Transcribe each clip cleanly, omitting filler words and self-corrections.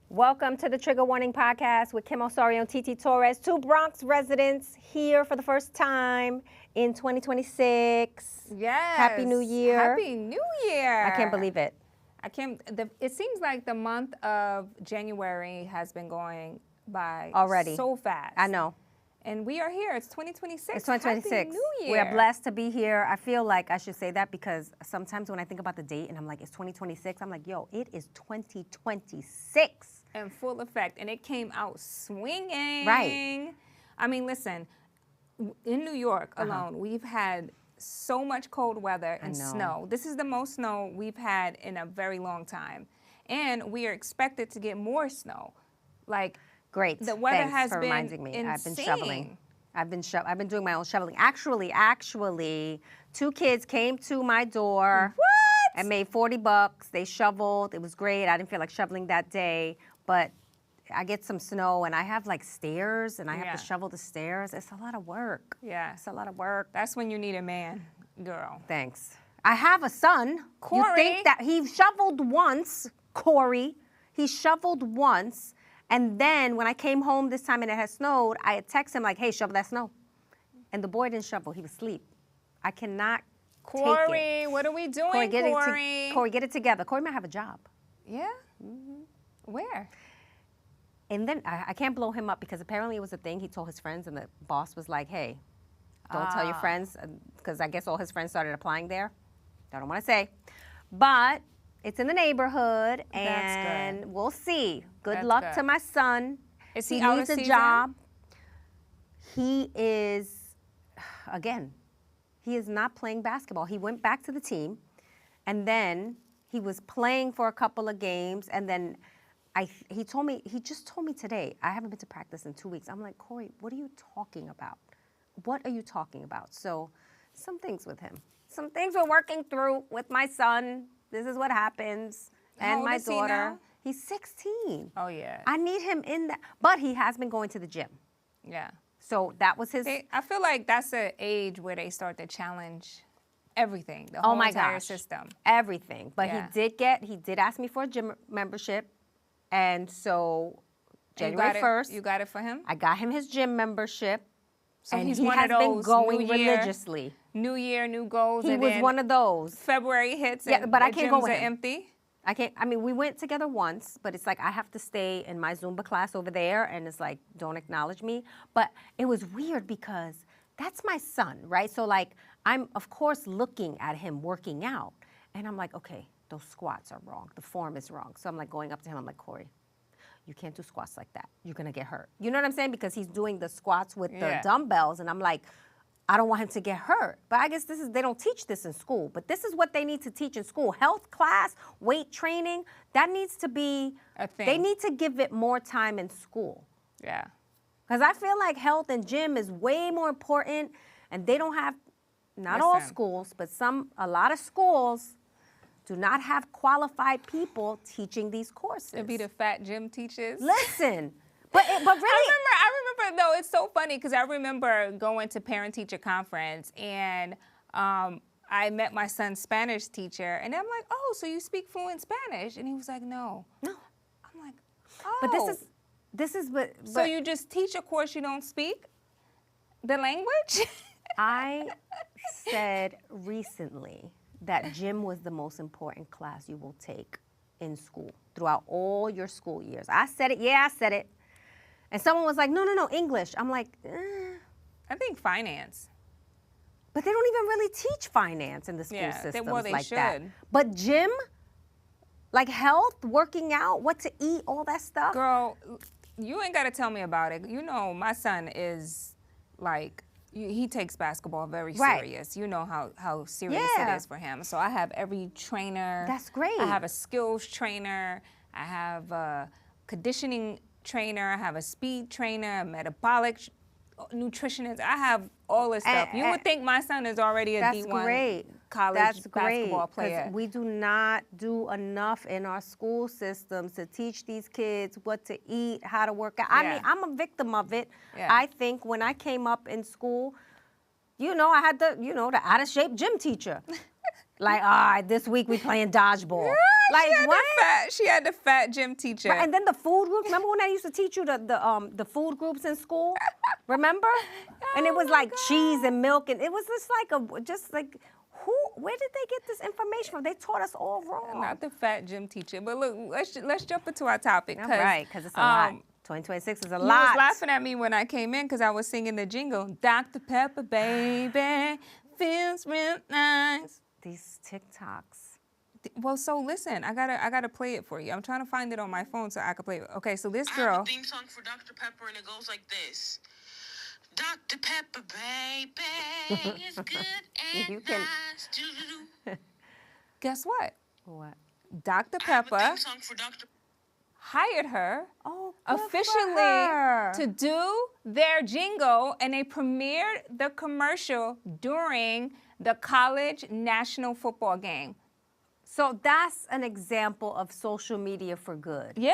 Welcome to the Trigger Warning Podcast with Kim Osorio and TT Torres, two Bronx residents here for the first time in 2026. Yes. Happy New Year. Happy New Year. I can't believe it. It seems like the month of January has been going by Already. so fast. I know. And we are here. It's 2026. It's 2026. Happy New Year. We are blessed to be here. I feel like I should say that because sometimes when I think about the date and I'm like, it's 2026, I'm like, yo, it is 2026. In full effect. And it came out swinging. Right. I mean, listen, in New York alone, we've had so much cold weather and snow. This is the most snow we've had in a very long time. And we are expected to get more snow. Like, great. the weather Thanks has for been reminding me. insane. I've been shoveling. I've been doing my own shoveling. Actually, two kids came to my door. What? And made $40. They shoveled. It was great. I didn't feel like shoveling that day, but I get some snow and I have like stairs and I have to shovel the stairs. It's a lot of work. Yeah. It's a lot of work. That's when you need a man, girl. Thanks. I have a son. Corey. You think that he shoveled once, Corey. He shoveled once. And then when I came home this time and it had snowed, I had texted him like, hey, shovel that snow. And the boy didn't shovel. He was asleep. I cannot take Corey, it. what are we doing, Corey, Corey? Corey, get it together. Corey might have a job. Yeah? Where? And then I can't blow him up because apparently it was a thing. He told his friends and the boss was like, hey, don't tell your friends, because I guess all his friends started applying there. I don't want to say. But it's in the neighborhood and we'll see. Good luck to my son. Is he out needs of a season? job. He is, again, he is not playing basketball. He went back to the team and then he was playing for a couple of games and then he just told me today, I haven't been to practice in 2 weeks. I'm like, Corey, what are you talking about? What are you talking about? So some things with him. Some things we're working through with my son. This is what happens. And my daughter. He now? He's 16. Oh, yeah. I need him in that. But he has been going to the gym. Yeah. So that was his. I feel like that's an age where they start to challenge everything, the whole entire system. Everything. But Yeah. he did ask me for a gym membership. And so January 1st. You got it for him? I got him his gym membership. So and he's he one has of been those going New Year, religiously. New Year, new goals. He and was then one of those. February hits Yeah, and but I the can't go gyms with are him. empty. We went together once, but it's like I have to stay in my Zumba class over there, and it's like, don't acknowledge me. But it was weird because that's my son, right? So like, I'm of course looking at him working out, and I'm like, okay, those squats are wrong. The form is wrong. So I'm like going up to him, I'm like, Corey, you can't do squats like that. You're gonna get hurt. You know what I'm saying? Because he's doing the squats with the dumbbells, and I'm like, I don't want him to get hurt. But I guess they don't teach this in school. But this is what they need to teach in school. Health class, weight training, that needs to be A thing. They need to give it more time in school. Yeah. Because I feel like health and gym is way more important, and they don't have, not all schools, but a lot of schools do not have qualified people teaching these courses. It'd be the fat gym teachers. Listen, but really, I remember. No, it's so funny because I remember going to parent-teacher conference and I met my son's Spanish teacher, and I'm like, "Oh, so you speak fluent Spanish?" And he was like, "No." I'm like, "Oh." But this is what. So you just teach a course you don't speak the language? I said recently that gym was the most important class you will take in school throughout all your school years. I said it. Yeah, I said it. And someone was like, no, English. I'm like, I think finance. But they don't even really teach finance in the school systems well, they like should. that. But gym, like health, working out, what to eat, all that stuff. Girl, you ain't got to tell me about it. You know, my son is like, he takes basketball very serious. You know how serious it is for him. So I have every trainer. That's great. I have a skills trainer. I have a conditioning trainer. I have a speed trainer, a metabolic nutritionist. I have all this stuff. You would think my son is already a D1 college basketball player. We do not do enough in our school systems to teach these kids what to eat, how to work out. I mean, I'm a victim of it. I think when I came up in school, I had the out of shape gym teacher. Like, all right, this week we playing dodgeball. Like what? She had the fat gym teacher. Right, and then the food group. Remember when I used to teach you the food groups in school? Remember? And it was like cheese and milk, and it was just like where did they get this information from? They taught us all wrong. Not the fat gym teacher. But look, let's jump into our topic. Right, because it's a lot. 2026 is a lot. You was laughing at me when I came in because I was singing the jingle. Dr. Pepper, baby, feels real nice. These TikToks. Well, so listen, I gotta play it for you. I'm trying to find it on my phone so I can play it. Okay, so this girl. I have a theme song for Dr. Pepper, and it goes like this. Dr. Pepper, baby, it's good and nice. Guess what? What? Dr. I have a Pepper theme song for Dr. hired her good officially for her. to do their jingle, and they premiered the commercial during the college national football game. So that's an example of social media for good. Yeah.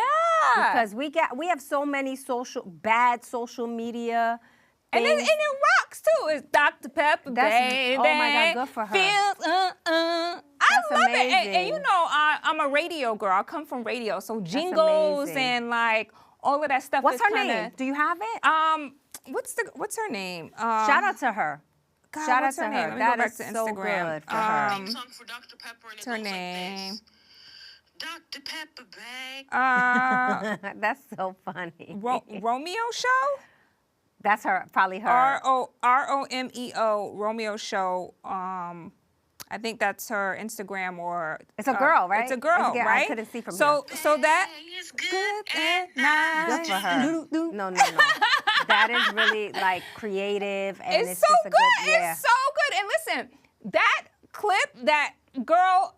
Because we have so many bad social media and things. it rocks too. It's Dr. Pepper, baby. Oh my God, good for her. I love it. And you know, I'm a radio girl. I come from radio, so jingles and like all of that stuff. What's is her kinda, name? Do you have it? What's her name? Shout out to her. God, Shout out what's to her name? her. Let me That go back is to so Instagram. good for her. Theme song for Dr. Pepper, and it What's her goes name? like this. Dr. Pepper, baby. That's so funny. Romeo Show? That's her, probably her. Romeo Romeo Show. I think that's her Instagram or. It's a girl, right? It's a girl, I right? couldn't see from so, here. So that. It's good and nice. Good for her. No. That is really like creative, and it's so just a good. Yeah. It's so good. And listen, that clip that girl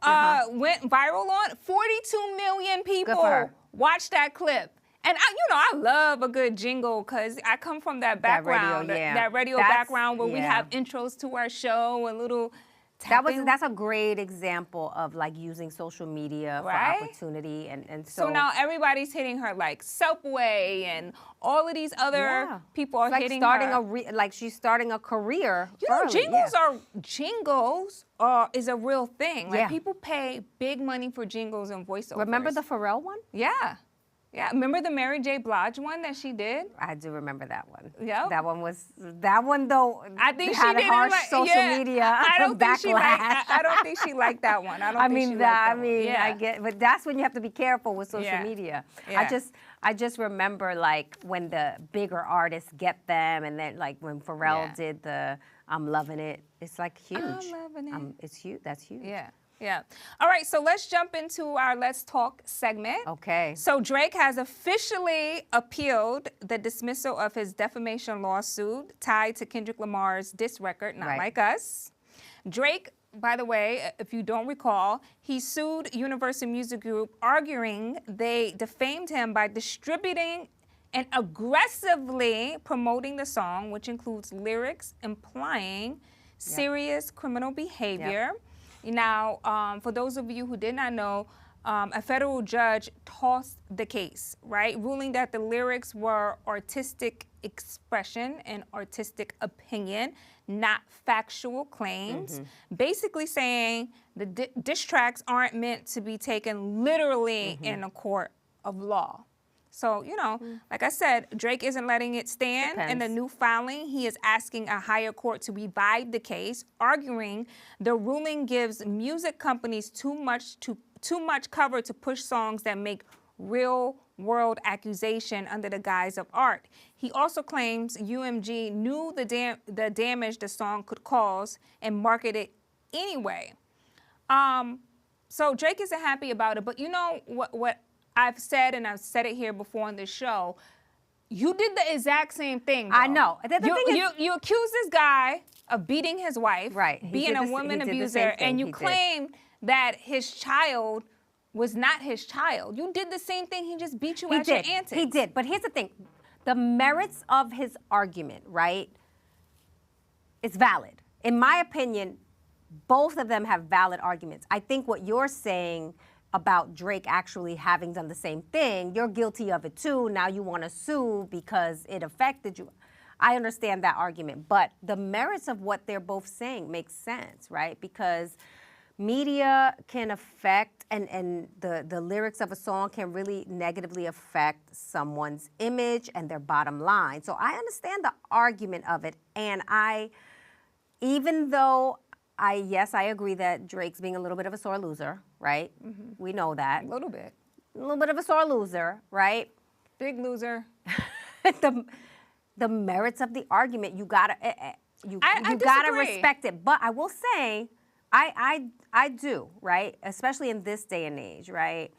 went viral on, 42 million people watched that clip. And I love a good jingle because I come from that background, that radio background where we have intros to our show and little tapping. That's a great example of like using social media for opportunity, and so now everybody's hitting her like Subway and all of these other people are hitting her. She's starting a career. You know, jingles is a real thing. Like people pay big money for jingles and voiceovers. Remember the Pharrell one? Yeah. Yeah, remember the Mary J. Blige one that she did? I do remember that one. Yeah. That one though. I think had she did harsh social media. I don't think backlash. I don't think she liked that one. I get, but that's when you have to be careful with social media. Yeah. I just remember like when the bigger artists get them, and then like when Pharrell did the "I'm Loving It," it's like huge. I'm loving it. It's huge. That's huge. Yeah. Yeah. All right, so let's jump into our Let's Talk segment. Okay. So Drake has officially appealed the dismissal of his defamation lawsuit tied to Kendrick Lamar's diss record, Not Like Us. Drake, by the way, if you don't recall, he sued Universal Music Group, arguing they defamed him by distributing and aggressively promoting the song, which includes lyrics implying serious criminal behavior. Now, for those of you who did not know, a federal judge tossed the case, right? Ruling that the lyrics were artistic expression and artistic opinion, not factual claims. Basically saying the diss tracks aren't meant to be taken literally in a court of law. So, you know, like I said, Drake isn't letting it stand. In the new filing, he is asking a higher court to revive the case, arguing the ruling gives music companies too much cover to push songs that make real-world accusation under the guise of art. He also claims UMG knew the damage the song could cause and marketed it anyway. So Drake isn't happy about it, but you know what I've said, and I've said it here before on this show, you did the exact same thing, though. I know. You accused this guy of beating his wife, being a woman abuser, and you claim that his child was not his child. You did the same thing. He just beat you at your antics. He did. But here's the thing. The merits of his argument, right, is valid. In my opinion, both of them have valid arguments. I think what you're saying about Drake actually having done the same thing, you're guilty of it too. Now you want to sue because it affected you. I understand that argument, but the merits of what they're both saying makes sense, right? Because media can affect, and the lyrics of a song can really negatively affect someone's image and their bottom line. So I understand the argument of it, and even though yes, I agree that Drake's being a little bit of a sore loser, right? Mm-hmm. We know that. A little bit. A little bit of a sore loser, right? Big loser. The merits of the argument, you gotta respect it. But I will say, I do, right? Especially in this day and age, right?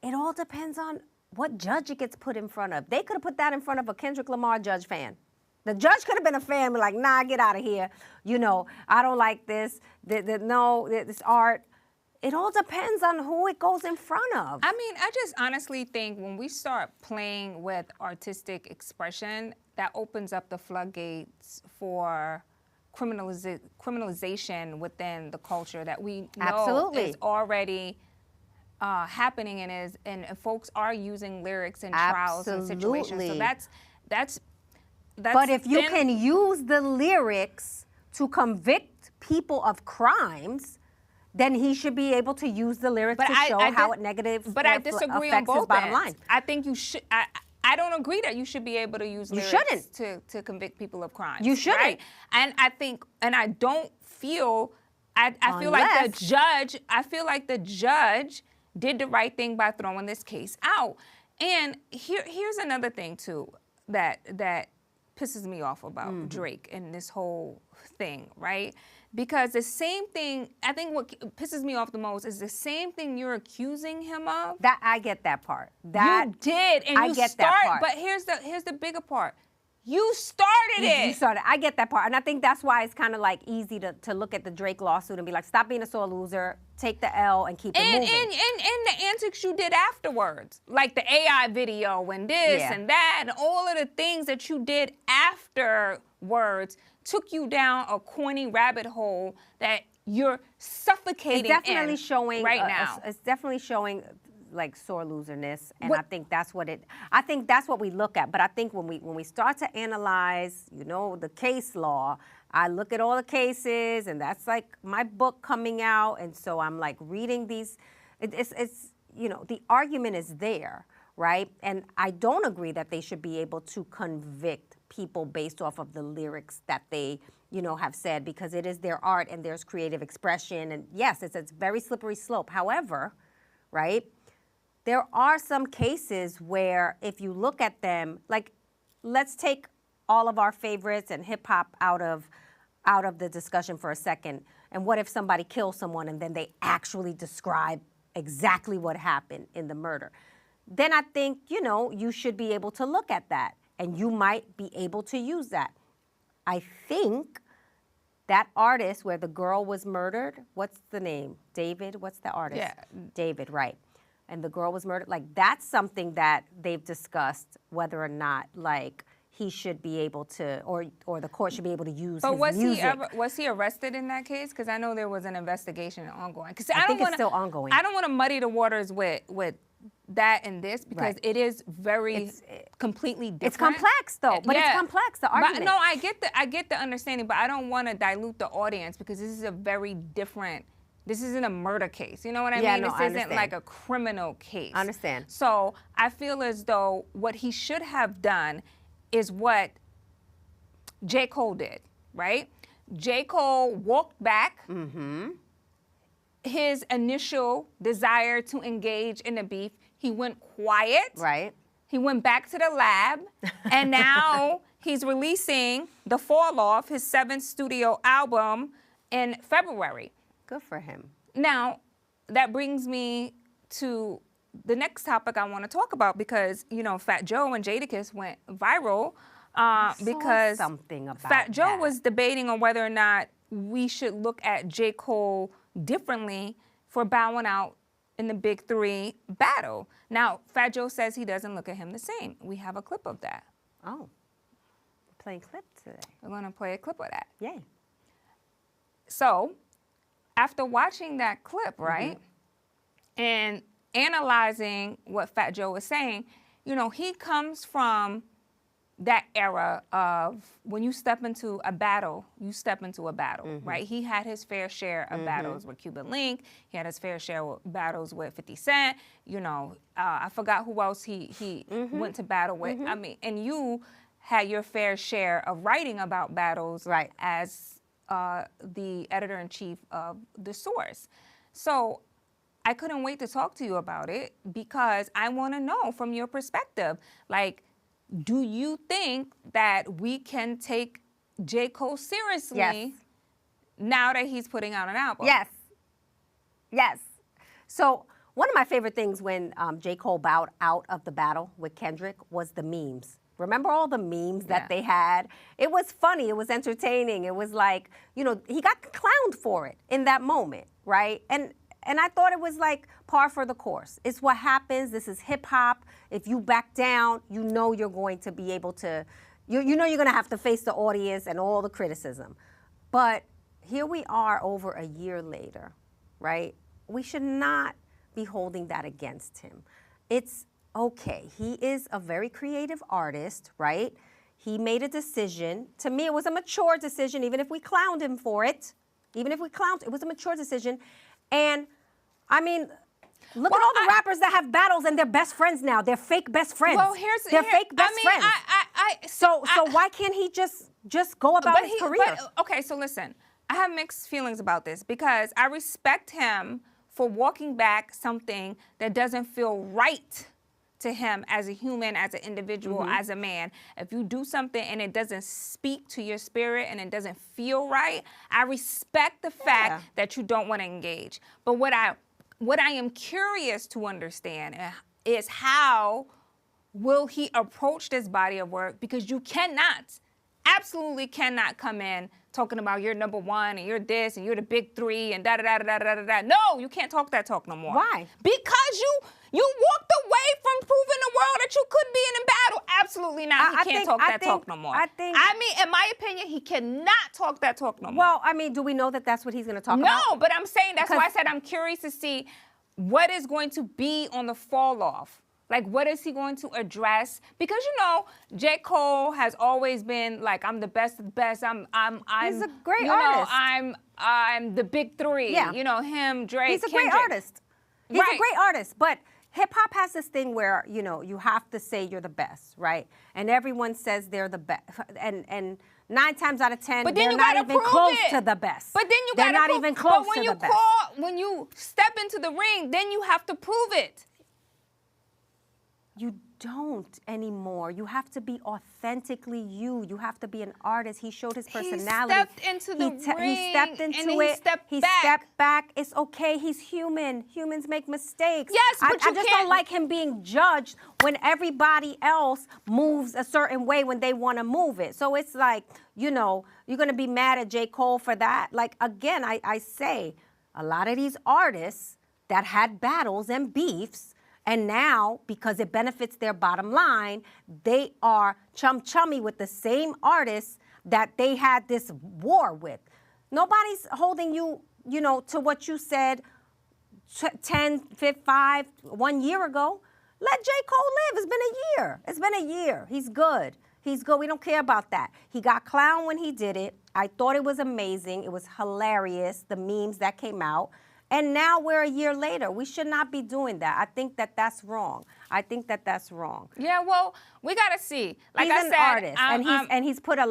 It all depends on what judge it gets put in front of. They could have put that in front of a Kendrick Lamar judge fan. The judge could have been a fan, be like, nah, get out of here. You know, I don't like this. This art. It all depends on who it goes in front of. I mean, I just honestly think when we start playing with artistic expression, that opens up the floodgates for criminalization within the culture that we know is already happening and folks are using lyrics in trials and situations. So that's but if you can use the lyrics to convict people of crimes, then he should be able to use the lyrics to show how it negatively affects his bottom line. I think you should. I don't agree that you should be able to use lyrics to convict people of crimes. You shouldn't. Right? And I think, and I don't feel. I feel like the judge. I feel like the judge did the right thing by throwing this case out. And here's another thing too that pisses me off about Drake and this whole thing, right? Because the same thing, I think what pisses me off the most is the same thing you're accusing him of. That I get that part. You did, and I get that part. But here's the bigger part. You started it. You started. I get that part, and I think that's why it's kind of like easy to look at the Drake lawsuit and be like, stop being a sore loser, take the L, and keep it moving. And the antics you did afterwards, like the AI video and this and that, and all of the things that you did afterwards took you down a corny rabbit hole that you're suffocating definitely showing right now. It's definitely showing like sore loserness, and I think that's what we look at. But I think when we start to analyze, the case law, I look at all the cases, and that's like my book coming out, and so I'm like reading these. It's the argument is there, right? And I don't agree that they should be able to convict people based off of the lyrics that they have said, because it is their art and there's creative expression, and yes, it's a very slippery slope. However, right, there are some cases where if you look at them, like let's take all of our favorites and hip hop out of the discussion for a second. And what if somebody kills someone and then they actually describe exactly what happened in the murder? Then I think, you should be able to look at that, and you might be able to use that. I think that artist where the girl was murdered, what's the name? David, what's the artist? Yeah. David, right. And the girl was murdered. Like, that's something that they've discussed, whether or not, like, he should be able to, or the court should be able to use his music. But was he arrested in that case? Because I know there was an investigation ongoing. Because I think it's still ongoing. I don't want to muddy the waters with that and this, because it is completely different. It's complex though, but it's complex, the argument. But no, I get the understanding, but I don't want to dilute the audience, because this is a very different. This isn't a murder case. You know what I mean? No, this isn't like a criminal case. I understand. So I feel as though what he should have done is what J. Cole did, right? J. Cole walked back his initial desire to engage in the beef. He went quiet. Right. He went back to the lab, and now he's releasing The Fall Off, his 7th studio album, in February. Good for him. Now, that brings me to the next topic I want to talk about, because, Fat Joe and Jadakiss went viral because something about Fat Joe that. was debating on whether or not we should look at J. Cole differently for bowing out in the Big 3 battle. Now, Fat Joe says he doesn't look at him the same. We have a clip of that. Oh, we're playing clips today. We're going to play a clip of that. Yay. So, after watching that clip, right, and analyzing what Fat Joe was saying, he comes from that era of when you step into a battle, right? He had his fair share of battles with Cuban Link. He had his fair share of battles with 50 Cent. You know, I forgot who else he went to battle with. I mean, and you had your fair share of writing about battles as the editor-in-chief of The Source. So I couldn't wait to talk to you about it because I want to know from your perspective, like, do you think that we can take J. Cole seriously now that he's putting out an album? Yes. So one of my favorite things when J. Cole bowed out of the battle with Kendrick was the memes. Remember all the memes that they had? It was funny. It was entertaining. It was like, you know, he got clowned for it in that moment, right? And I thought it was like par for the course. It's what happens. This is hip hop. If you back down, you know you're going to be able to, you know you're going to have to face the audience and all the criticism. But here we are over a year later, right? We should not be holding that against him. It's okay. He is a very creative artist, right? He made a decision. To me, it was a mature decision, even if we clowned him for it. It was a mature decision. And I mean, look at all the rappers that have battles and they're best friends now. They're fake best friends. Well, they're fake best friends. So why can't he just go about his career? Okay, so listen, I have mixed feelings about this because I respect him for walking back something that doesn't feel right to him as a human, as an individual, as a man. If you do something and it doesn't speak to your spirit and it doesn't feel right, I respect the fact that you don't want to engage. But what I am curious to understand is how will he approach this body of work? Because you absolutely cannot come in talking about you're number one and you're this and you're the big three and da-da-da-da-da-da-da. No, you can't talk that talk no more. Why? Because you walked away from proving the world that you could be in a battle. Absolutely not. He can't talk that talk no more. I mean, in my opinion, he cannot talk that talk no more. Well, I mean, do we know that that's what he's going to talk about? No, but I'm saying that's why I said I'm curious to see what is going to be on the fall off. Like, what is he going to address? Because, you know, J. Cole has always been like, I'm the best of the best. He's a great artist. I'm the big three. Yeah. You know, him, Drake, He's a Kendrick. great artist. He's a great artist. But hip-hop has this thing where, you know, you have to say you're the best, right? And everyone says they're the best. And 9 times out of 10, they're not even close to the best. But then you got to They're not even close to the best. When you step into the ring, then you have to prove it. You don't anymore. You have to be authentically you. You have to be an artist. He showed his personality. He stepped into the ring. He stepped into and it. He stepped back. It's okay. He's human. Humans make mistakes. Yes, but I just don't like him being judged when everybody else moves a certain way when they want to move it. So it's like, you know, you're going to be mad at J. Cole for that. Like, again, I say a lot of these artists that had battles and beefs, and now, because it benefits their bottom line, they are chummy with the same artists that they had this war with. Nobody's holding you, you know, to what you said 1 year ago. Let J. Cole live. It's been a year. It's been a year. He's good. He's good. We don't care about that. He got clowned when he did it. I thought it was amazing. It was hilarious, the memes that came out. And now we're a year later. We should not be doing that. I think that that's wrong. Yeah, well, we gotta see. Like he's an artist, and he's put a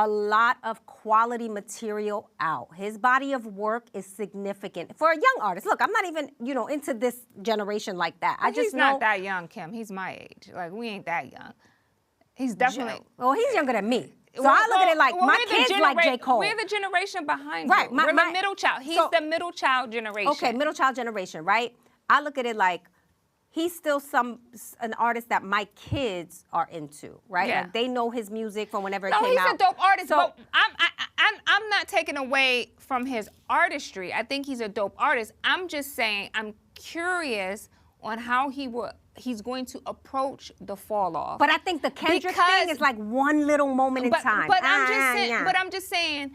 lot of quality material out. His body of work is significant for a young artist. Look, I'm not even, you know, into this generation like that. Well, he's not that young, Kim. He's my age. Like, we ain't that young. He's definitely. Well, he's younger than me. So I look at it like my kids like J. Cole. We're the generation behind right, you. We're the middle child. He's the middle child generation. Okay, middle child generation, right? I look at it like he's still an artist that my kids are into, right? Yeah. Like they know his music from whenever it came out. No, he's a dope artist. So, but I'm not taking away from his artistry. I think he's a dope artist. I'm just saying I'm curious on how he's going to approach the fall off. But I think the Kendrick thing is like one little moment in time. But I'm just saying,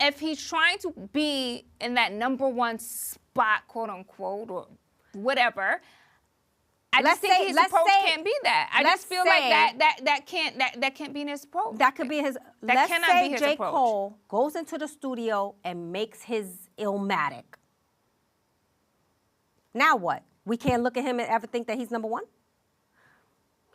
if he's trying to be in that number one spot, quote unquote, or whatever, I just think his approach can't be that. I just feel like that can't be his approach. That could be his. That cannot be his J. approach. Cole goes into the studio and makes his Illmatic. Now what? We can't look at him and ever think that he's number one?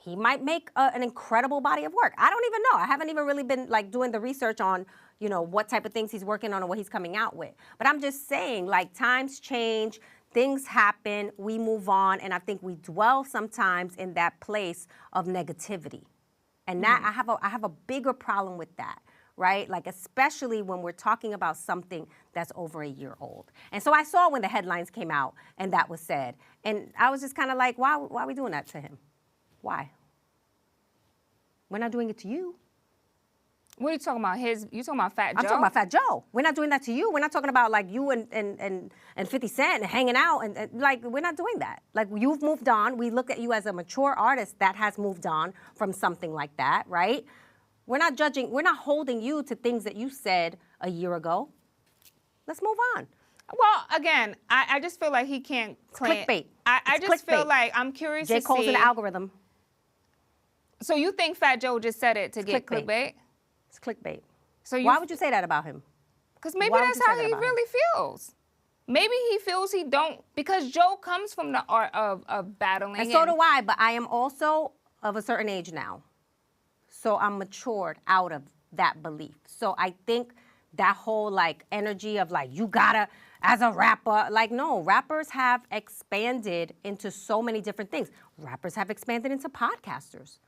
He might make an incredible body of work. I don't even know. I haven't even really been like doing the research on, you know, what type of things he's working on or what he's coming out with. But I'm just saying, like, times change, things happen, we move on, and I think we dwell sometimes in that place of negativity. And that I have a bigger problem with that, right? Like, especially when we're talking about something that's over a year old. And so I saw when the headlines came out and that was said. And I was just kind of like, why are we doing that to him? Why? We're not doing it to you. What are you talking about? You talking about Fat Joe? I'm talking about Fat Joe. We're not doing that to you. We're not talking about like you and 50 Cent and hanging out and like we're not doing that. Like you've moved on. We look at you as a mature artist that has moved on from something like that, right? We're not judging. We're not holding you to things that you said a year ago. Let's move on. Well, again, I just feel like he can't claim. Clickbait. I just feel clickbait. like I'm curious to see. J. Cole's an algorithm. So you think Fat Joe just said it to get clickbait? It's clickbait. So why would you say that about him? Because maybe Why would that's you say how that he about really feels. Maybe he feels he don't, because Joe comes from the art of battling. And so do I, but I am also of a certain age now. So I'm matured out of that belief. So I think that whole like energy of like, you gotta, as a rapper, like no, rappers have expanded into so many different things. Rappers have expanded into podcasters.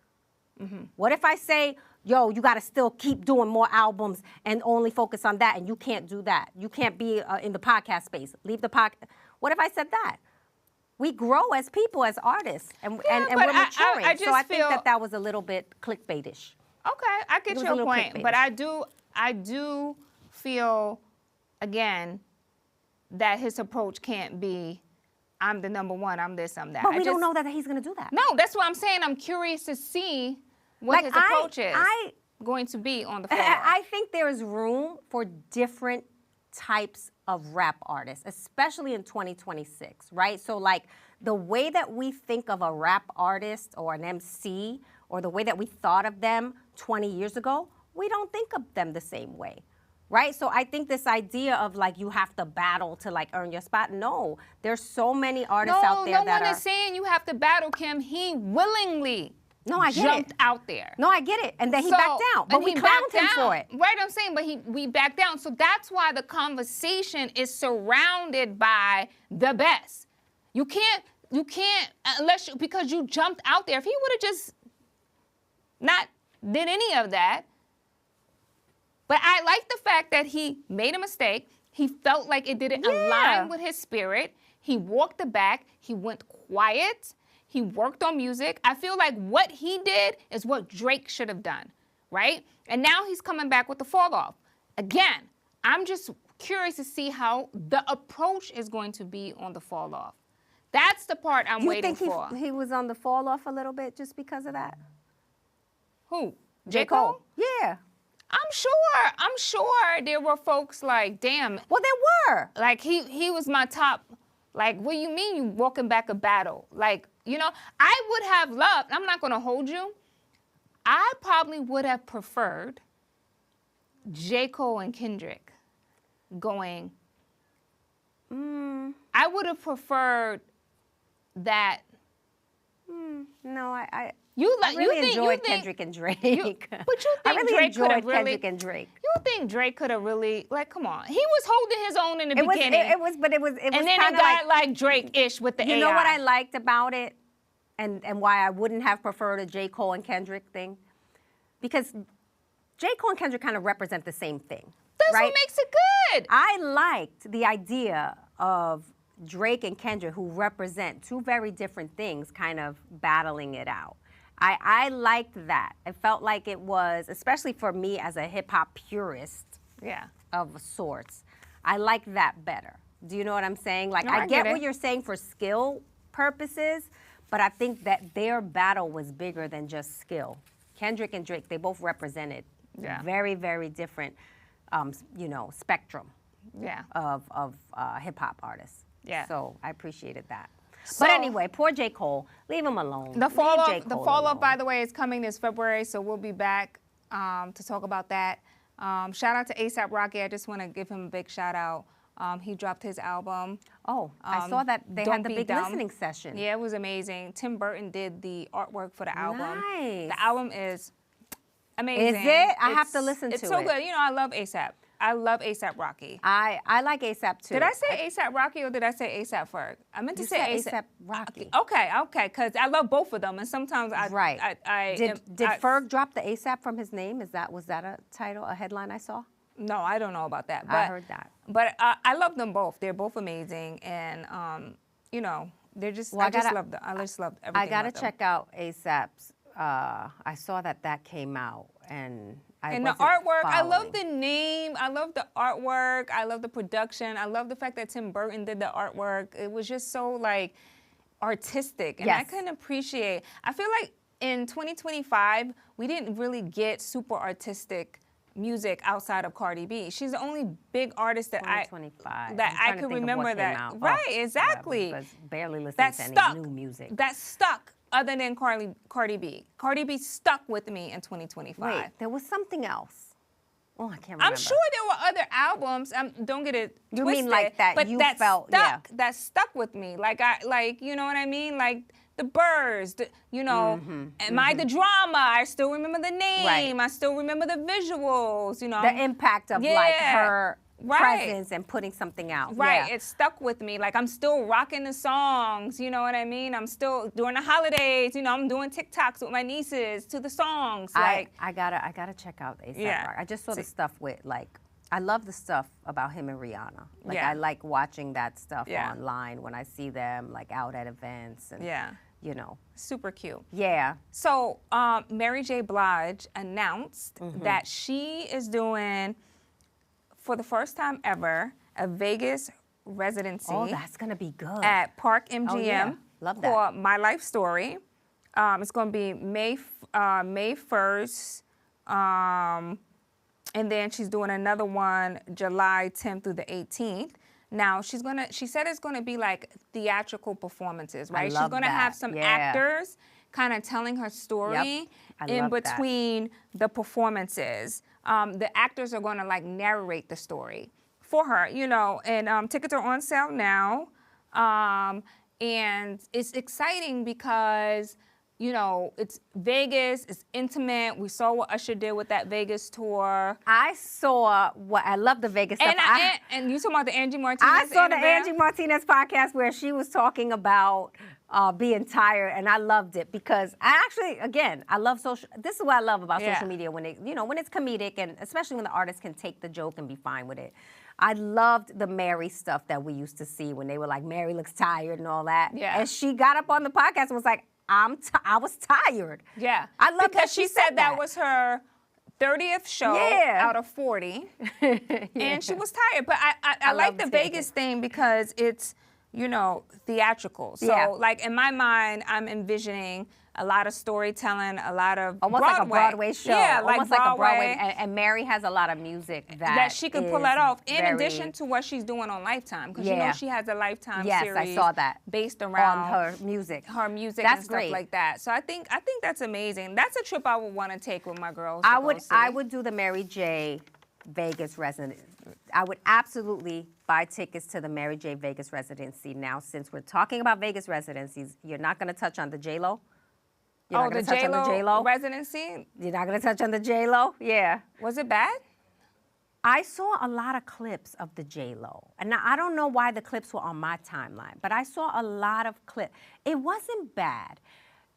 What if I say, yo, you got to still keep doing more albums and only focus on that, and you can't do that. You can't be in the podcast space. Leave the podcast. What if I said that? We grow as people, as artists, and we're maturing. I just so I think feel that was a little bit clickbaitish. Okay, I get was a your little point, clickbaitish. but I do feel, again, that his approach can't be, I'm the number one, I'm this, I'm that. But we don't know that he's going to do that. No, that's what I'm saying. I'm curious to see what his approach is going to be on the floor. I think there is room for different types of rap artists, especially in 2026, right? So like the way that we think of a rap artist or an MC or the way that we thought of them 20 years ago, we don't think of them the same way, right? So I think this idea of like you have to battle to like earn your spot, no. There's so many artists out there that are... No one is saying you have to battle, Kim. He willingly jumped out there. No, I get it. And then he backed down. But we clowned him for it. Right, I'm saying, but we backed down. So that's why the conversation is surrounded by the best. You can't, because you jumped out there. If he would have just not did any of that. But I like the fact that he made a mistake. He felt like it didn't align with his spirit. He walked it back. He went quiet. He worked on music. I feel like what he did is what Drake should have done, right? And now he's coming back with the fall off. Again, I'm just curious to see how the approach is going to be on the fall off. That's the part I'm waiting for. You think he was on the fall off a little bit just because of that? Who? J. Cole? Yeah. I'm sure there were folks like, damn. Well, there were. Like he was my top. Like, what do you mean you walking back a battle? Like, you know, I would have loved, I'm not going to hold you, I probably would have preferred J. Cole and Kendrick going. I would have preferred that. No, I really really enjoyed Kendrick and Drake. But you think I really Drake could have enjoyed really, Kendrick and Drake. You think Drake could have really, like, come on. He was holding his own in the beginning. It was and then it got like Drake-ish with the AI. You know what I liked about it and why I wouldn't have preferred a J. Cole and Kendrick thing? Because J. Cole and Kendrick kind of represent the same thing. That's right? what makes it good. I liked the idea of Drake and Kendrick, who represent two very different things, kind of battling it out. I liked that. It felt like it was, especially for me as a hip-hop purist of sorts, I like that better. Do you know what I'm saying? Like, No, I get it. what you're saying for skill purposes, but I think that their battle was bigger than just skill. Kendrick and Drake, they both represented very, very different, spectrum of hip-hop artists. Yeah. So I appreciated that. But anyway, poor J. Cole. Leave him alone. The fall Leave J. off, the Cole fall off, alone. by the way, is coming this February, so we'll be back to talk about that. Shout out to A$AP Rocky. I just want to give him a big shout out. He dropped his album. Oh, I saw that they Don't had the Be big Dumb. listening session. Yeah, it was amazing. Tim Burton did the artwork for the album. Nice. The album is amazing. Is it? I have to listen to it. It's so good. You know, I love A$AP. I love A$AP Rocky. I like A$AP too. Did I say A$AP Rocky or did I say A$AP Ferg? I meant to You say said A$AP Rocky. Okay, because I love both of them, and sometimes Did Ferg drop the A$AP from his name? Was that a title, a headline I saw? No, I don't know about that. But, I heard that. But I love them both. They're both amazing, and you know, they're just. Well, I just love them. I just love everything. I gotta about them. check out A$AP's. I saw that came out, and And the wasn't artwork, I love following. the name. I love the artwork. I love the production. I love the fact that Tim Burton did the artwork. It was just so like artistic, and I Yes. couldn't appreciate. I feel like in 2025 we didn't really get super artistic music outside of Cardi B. She's the only big artist that 2025. that I'm I trying to could think of remember what that. came out. Right, Oh, exactly. Yeah, because barely listening That to any stuck. new music. That stuck. Other than Cardi B. Cardi B stuck with me in 2025. Wait, there was something else. Oh, I can't remember. I'm sure there were other albums. Don't get it You twisted. mean like that but you that felt- stuck. yeah. That stuck with me. Like you know what I mean? Like the Birds. You know, Am I the Drama? I still remember the name. Right. I still remember the visuals. You know, The impact of like Yeah. her Right. presence and putting something out. Right, Yeah. it stuck with me. Like I'm still rocking the songs, you know what I mean? I'm still during the holidays, you know, I'm doing TikToks with my nieces to the songs. Like I gotta check out A$AP Yeah. Rocky. I just saw the stuff with like I love the stuff about him and Rihanna. Like Yeah. I like watching that stuff Yeah. online when I see them like out at events and yeah, you know. super cute. Yeah. So Mary J. Blige announced that she is doing, for the first time ever, a Vegas residency Oh, that's gonna be good. at Park MGM Oh, yeah. Love that. for My Life Story. It's going to be May 1st, and then she's doing another one July 10th through the 18th. Now she said it's gonna be like theatrical performances, right? She's love gonna have that. some Yeah. actors kind of telling her story Yep. I in love that. between the performances. The actors are gonna like narrate the story for her, you know. And tickets are on sale now, and it's exciting because, you know, it's Vegas, it's intimate. We saw what Usher did with that Vegas tour. I saw what I love the Vegas stuff. And you talking about the Angie Martinez? I saw the interview? Angie Martinez podcast where she was talking about being tired, and I loved it because I love social. This is what I love about Yeah. social media when when it's comedic, and especially when the artist can take the joke and be fine with it. I loved the Mary stuff that we used to see when they were like, Mary looks tired and all that. Yeah. And she got up on the podcast and was like, I was tired. Yeah. I love because that she said that was her 30th show Yeah. out of 40. And she was tired. But I like loved the it. Vegas thing because it's, you know, theatrical. So, Yeah. like, in my mind, I'm envisioning a lot of storytelling, a lot of Almost like a Broadway show. Yeah, Almost like like a Broadway. Broadway. And Mary has a lot of music That she can pull is that off, in very- addition to what she's doing on Lifetime. Because you Yeah. know she has a Lifetime Yes, series I saw that. based around on her music. her music That's and stuff great. like that. So I think that's amazing. That's a trip I would want to take with my girls. I to go would see. do the Mary J. Vegas residency. I would absolutely buy tickets to the Mary J. Vegas residency. Now, since we're talking about Vegas residencies, you're not going to touch on the J-Lo? You're not the gonna touch on the J-Lo J-Lo? residency. You're not going to touch on the J-Lo? Yeah. Was it bad? I saw a lot of clips of the J-Lo. And now, I don't know why the clips were on my timeline, but I saw a lot of clips. It wasn't bad.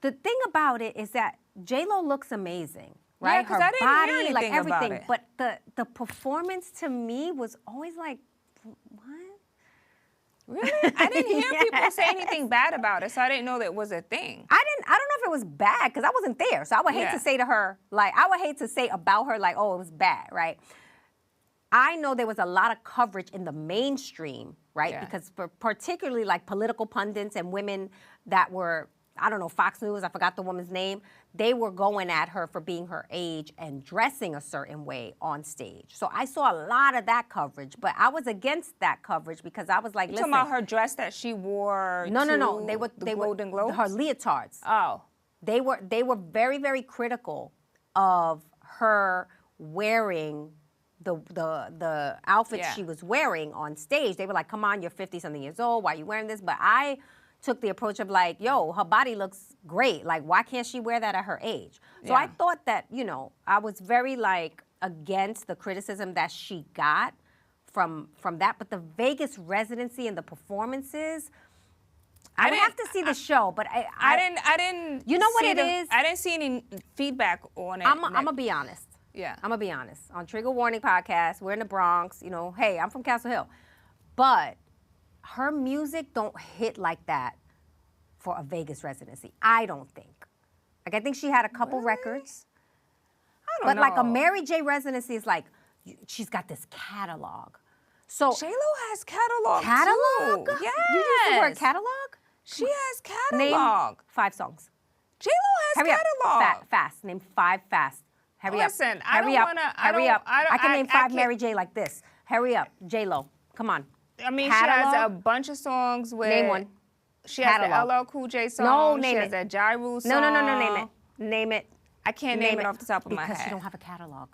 The thing about it is that J-Lo looks amazing, Yeah, right? 'cause Her I didn't hear body, like anything about everything. it. But the performance to me was always like, what? Really? I didn't hear people say Yes. anything bad about it, so I didn't know that it was a thing. I don't know if it was bad because I wasn't there. So I would hate Yeah. to say to her, like, I would hate to say about her, like, oh, it was bad, right? I know there was a lot of coverage in the mainstream, right? Yeah. Because for particularly like political pundits and women that were I don't know, Fox News, I forgot the woman's name. They were going at her for being her age and dressing a certain way on stage. So I saw a lot of that coverage, but I was against that coverage because I was like, listen. Talking about her dress that she wore No. they were Golden Globes? Her leotards. Oh. They were very, very critical of her wearing the outfit she was wearing on stage. They were like, come on, you're 50-something years old. Why are you wearing this? But I took the approach of like, yo, her body looks great. Like, why can't she wear that at her age? So I thought that, you know, I was very like against the criticism that she got from that. But the Vegas residency and the performances, I would have to see the show, but I didn't. You know what it is? I didn't see any feedback on it. I'm gonna be honest. Yeah. I'm gonna be honest. On Trigger Warning podcast, we're in the Bronx. You know, hey, I'm from Castle Hill, but her music don't hit like that for a Vegas residency. I don't think. Like, I think she had a couple records. I don't know. But like a Mary J residency is like, she's got this catalog. So J-Lo has catalog catalog. too. Yes. You use the word catalog. She has Name catalog. 5 songs. J-Lo has Hurry catalog. up. Fast. Name 5 fast. Hurry up. Listen, Hurry I up. don't wanna. Hurry up. I can name 5 can't- Mary J like this. Hurry up. J-Lo. Come on. I mean, Catalog? she has a bunch of songs with. Name one. She has Catalog. the LL Cool J song. No, name she it. has a Ja Rule song. No. Name it. Name it. I can't name it off the top of my head. Because she don't have a catalog.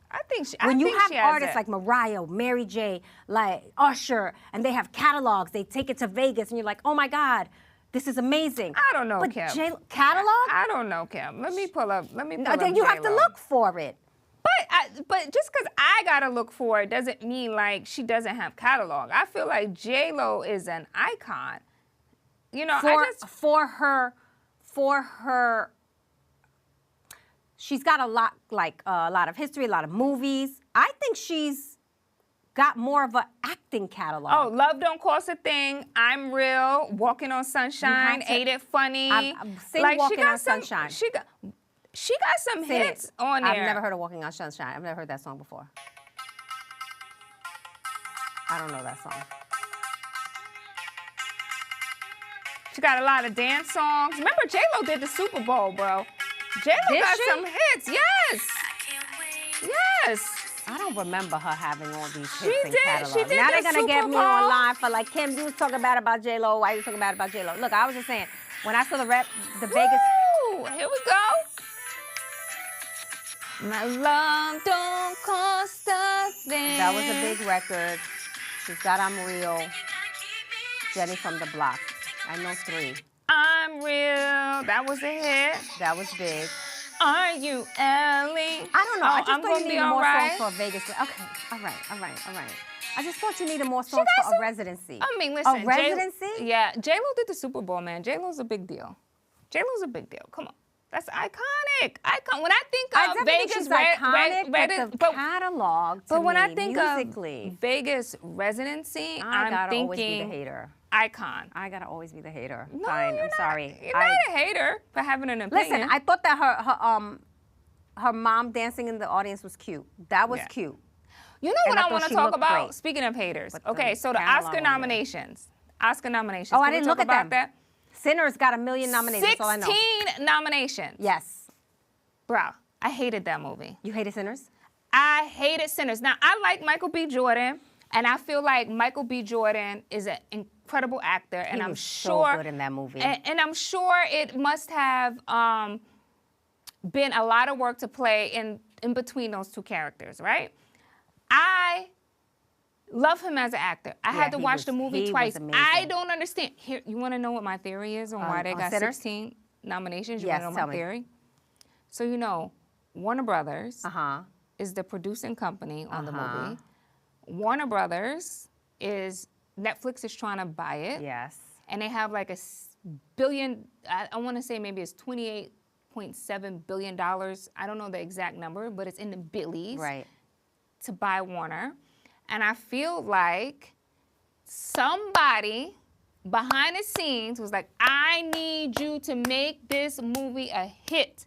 I think she. When I you think have she has artists it. like Mariah, Mary J, like Usher, and they have catalogs, they take it to Vegas, and you're like, oh my God, this is amazing. I don't know, but Kim. Catalog? I don't know, Kim. Let me pull up. No, then you have to J-Lo. look for it. But just because I gotta look for it doesn't mean like she doesn't have catalog. I feel like J-Lo is an icon. You know, For her, she's got a lot of history, a lot of movies. I think she's got more of an acting catalog. Oh, Love Don't Cost a Thing, I'm Real, Walking on Sunshine, Ain't It Funny? Sing Walking on Sunshine. She got some Sing hits it. on there. I've never heard of Walking on Sunshine. I've never heard that song before. I don't know that song. She got a lot of dance songs. Remember, J-Lo did the Super Bowl, bro. J-Lo Did got she? some hits. Yes. Yes. I don't remember her having all these She hits and did. catalogs. She did Now the they're gonna Super get me Bowl. online for like, Kim, you was talking bad about J-Lo. Why you talking bad about J-Lo? Look, I was just saying, when I saw the Vegas. Woo! Here we go. My love don't cost a thing. That was a big record. She's got I'm Real. Jenny from the Block. I know 3. I'm Real. That was a hit. That was big. Are you Ellie? I don't know. I just I'm thought gonna you be needed all more right. songs for a Vegas. Okay. All right. I just thought you needed more songs got for a some- residency. I mean, listen. A residency? Yeah, J-Lo did the Super Bowl, man. J-Lo's a big deal. J-Lo's a big deal. Come on. That's iconic. When I think I of definitely think Vegas, she's iconic, but the catalog to but when me, I think musically, of Vegas residency, I I'm gotta always be the thinking hater. icon. I gotta always be the hater. No, Fine, you're I'm not. sorry. You're not a hater for having an opinion. Listen, I thought that her mom dancing in the audience was cute. That was cute. You know And what I I thought want to she talk looked about? great. Speaking of haters. But the Okay, so the catalog Oscar on there. nominations. Oscar nominations. Oh, Can I we didn't talk look at about them. that? Sinners got 1 million nominations. That's all I know. 16 nominations. Yes. Bro, I hated that movie. You hated Sinners? I hated Sinners. Now, I like Michael B. Jordan, and I feel like Michael B. Jordan is an incredible actor, and He I'm was sure so good in that movie. And I'm sure it must have been a lot of work to play in between those two characters, right? I love him as an actor. I had to he watch was- the movie he twice. was I amazing. don't understand. Here, you want to know what my theory is on why they on got Sinners? 16 nominations? You Yes, want to know tell my me. theory? So you know, Warner Brothers Uh-huh. is the producing company on the movie. Warner Brothers is, Netflix is trying to buy it. Yes. And they have like billion, I want to say maybe it's $28.7 billion. I don't know the exact number, but it's in the billies. Right. To buy Warner. And I feel like somebody behind the scenes was like, I need you to make this movie a hit.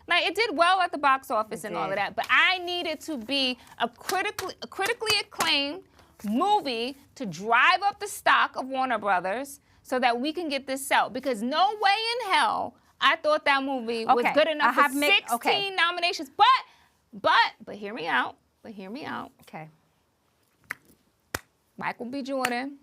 Like, it did well at the box office and all of did. that, but I needed to be a critically acclaimed movie to drive up the stock of Warner Brothers so that we can get this out. Because no way in hell I thought that movie was good enough for 16 nominations. But hear me out. Okay. Michael B. Jordan,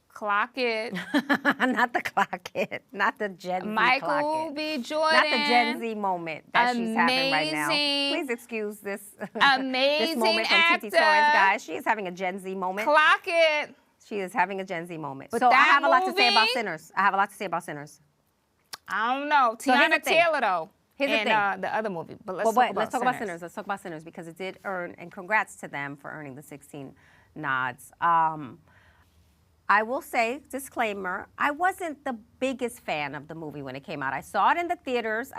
clock it. Not the clock it. Not the Gen Z Michael clock it. B. Jordan. Not the Gen Z moment that she's having right now. Amazing. Please excuse this, Amazing this moment from actor. TT Torrez, guys. She is having a Gen Z moment. Clock it. She is having a Gen Z moment. But So I that have a lot to say about movie- Sinners. I have a lot to say about Sinners. I don't know. So here's the Tiana thing. Taylor, though. Here's the and thing. The other movie. But let's Well, talk about let's talk about Sinners. Sinners. Let's talk about Sinners because it did earn, and congrats to them for earning the 16 nods. I will say, disclaimer, I wasn't the biggest fan of the movie when it came out. I saw it in the theaters.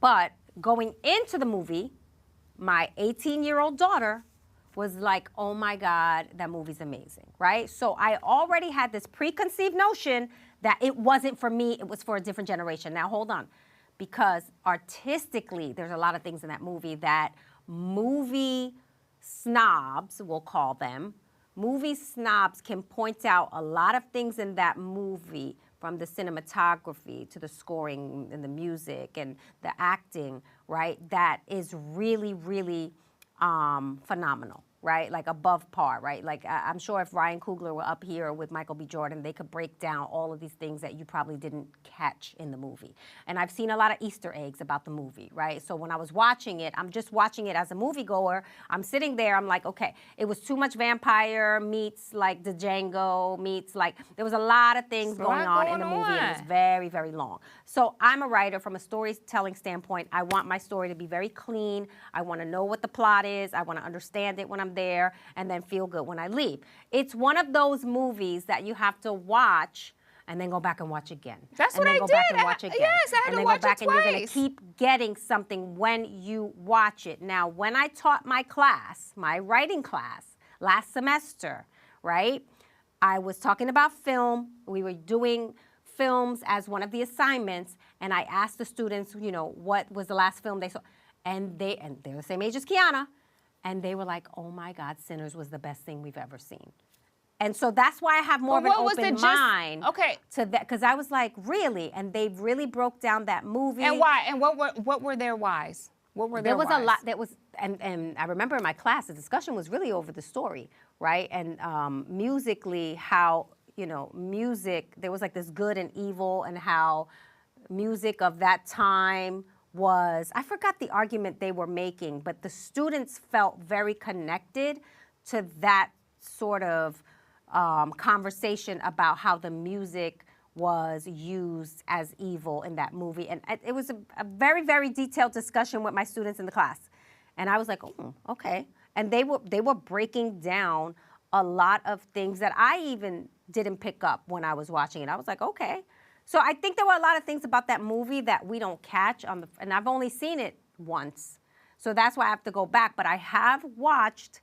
But going into the movie, my 18-year-old daughter was like, oh my God, that movie's amazing, right? So I already had this preconceived notion that it wasn't for me, it was for a different generation. Now, hold on, because artistically, there's a lot of things in that movie that movie snobs, we'll call them, movie snobs can point out a lot of things in that movie, from the cinematography to the scoring and the music and the acting, right? That is really, really phenomenal, right? Like above par, right? Like I'm sure if Ryan Coogler were up here with Michael B. Jordan, they could break down all of these things that you probably didn't catch in the movie. And I've seen a lot of Easter eggs about the movie, right? So when I was watching it, I'm just watching it as a moviegoer. I'm sitting there, I'm like, okay, it was too much vampire meets like the Django meets like, there was a lot of things going on in the movie and it was very, very long. So I'm a writer from a storytelling standpoint. I want my story to be very clean. I want to know what the plot is. I want to understand it when I'm there and then feel good when I leave. It's one of those movies that you have to watch and then go back and watch again. That's and what then I go did. back and watch again. Yes, I had and to then watch go back it and you're going twice. to keep getting something when you watch it. Now, when I taught my class, my writing class last semester, right? I was talking about film. We were doing films as one of the assignments, and I asked the students, you know, what was the last film they saw, and they're the same age as Kiana, and they were like, "Oh my God, Sinners was the best thing we've ever seen." And so that's why I have more of an open mind to that, because I was like, really, and they really broke down that movie. And why? And what were their whys? What were their There was whys? a lot that was, and I remember in my class the discussion was really over the story, right? And musically, how, you know, music, there was like this good and evil, and how music of that time was, I forgot the argument they were making, but the students felt very connected to that sort of conversation about how the music was used as evil in that movie. And it was a very, very detailed discussion with my students in the class. And I was like, oh, okay. And they were breaking down a lot of things that I even didn't pick up when I was watching it. I was like, okay. So I think there were a lot of things about that movie that we don't catch on and I've only seen it once. So that's why I have to go back. But I have watched